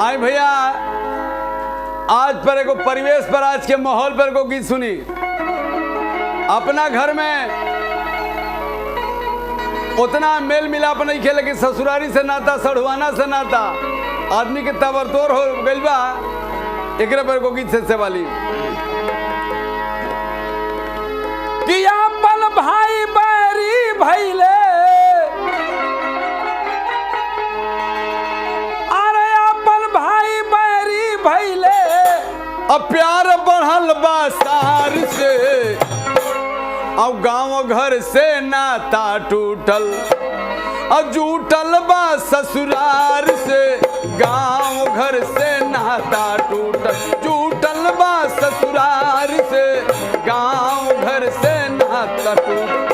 आई भैया आज पर एगो परिवेश पर, आज के माहौल पर को गीत सुनी। अपना घर में उतना मेल मिलाप नहीं खेले कि ससुरारी से नाता, सढ़ुआना से नाता, आदमी के तबरतोड़ हो गइल बा। एकरे पर को गीत से वाली कि अपन भाई बैरी भइले, अरे अपन भाई बैरी भइले, अब प्यार बढ़ल बा सार से, अब गांव घर से नाता टूटल, अब जूटल बा ससुरार से, गांव घर से नाता टूटल, जूटल बा ससुरार से, गांव घर से नाता टूटल।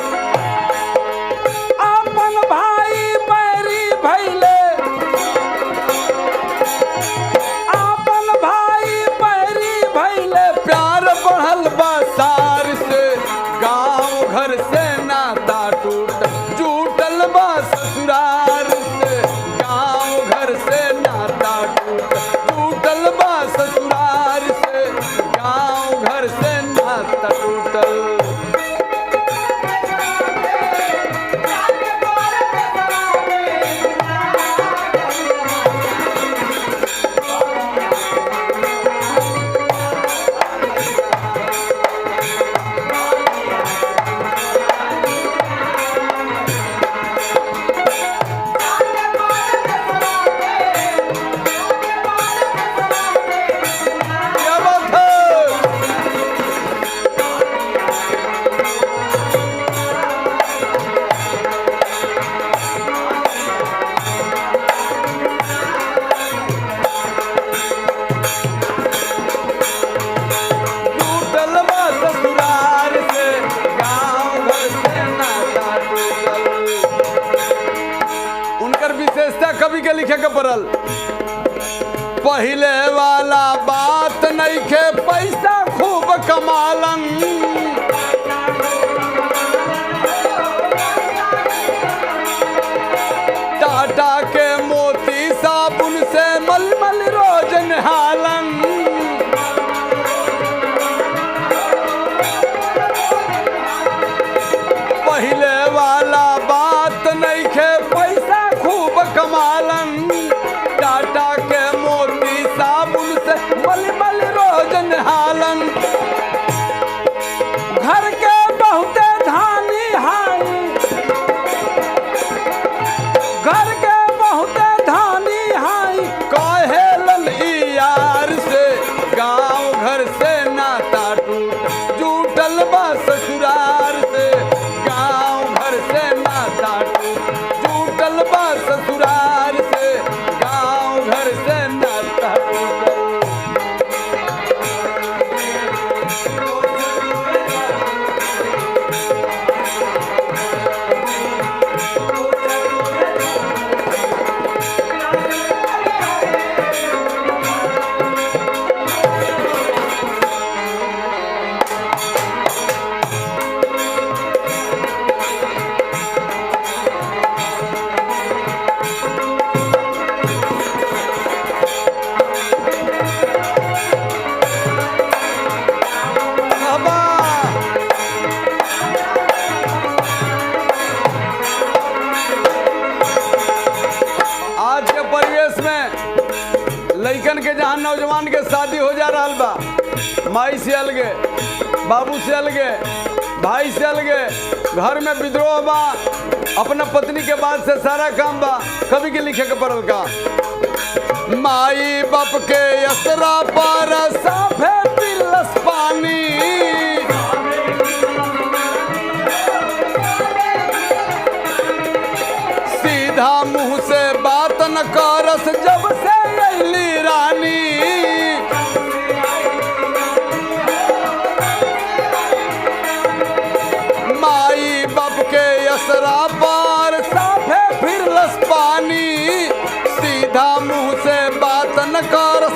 अपन भाई बैरी भइले, अपन भाई बैरी भइले, प्यार बढ़ल बा सार से, गांव घर से नाता टूटल, जूटल बा ससुरार से, गांव घर से नाता टूटल, जूटल बा ससुरार से, गांव घर से नाता टूटल। कवि के लिखे के पड़ल, पहले वाला बात नहीं के पैसा खूब कमालन, टाटा के मोती साबुन से मलमल रोज नहालन, पहले वाला बात नहीं के पैसा खूब कमालन, टाटा के मोती साबुन से मलमल रोज नहालन, घर के बहुते धानी हाई, घर के बहुते धानी हाई, कहेलन ई यार से, गांव घर से नाता टूट, जूटल बा ससुरार से, गांव घर से नाता टूट, जूटल बा ससुरार से, गांव घर से नाता टूटल। लइकन के जहाँ नौजवान के शादी हो जा रहा बा, माई से अलगे, बाबू से अलगे, भाई से अलगे, घर में विद्रोह बा, अपना पत्नी के बाद से सारा काम बा। कवि के लिखे के पड़ल का, माई बाप के असरा पर साफे पिलस पानी, सीधा मुंह से बात न करस जब से अइली रानी, माई बाप के असरा पर साफे फिरलस पानी, सीधा मुंह से बात न करस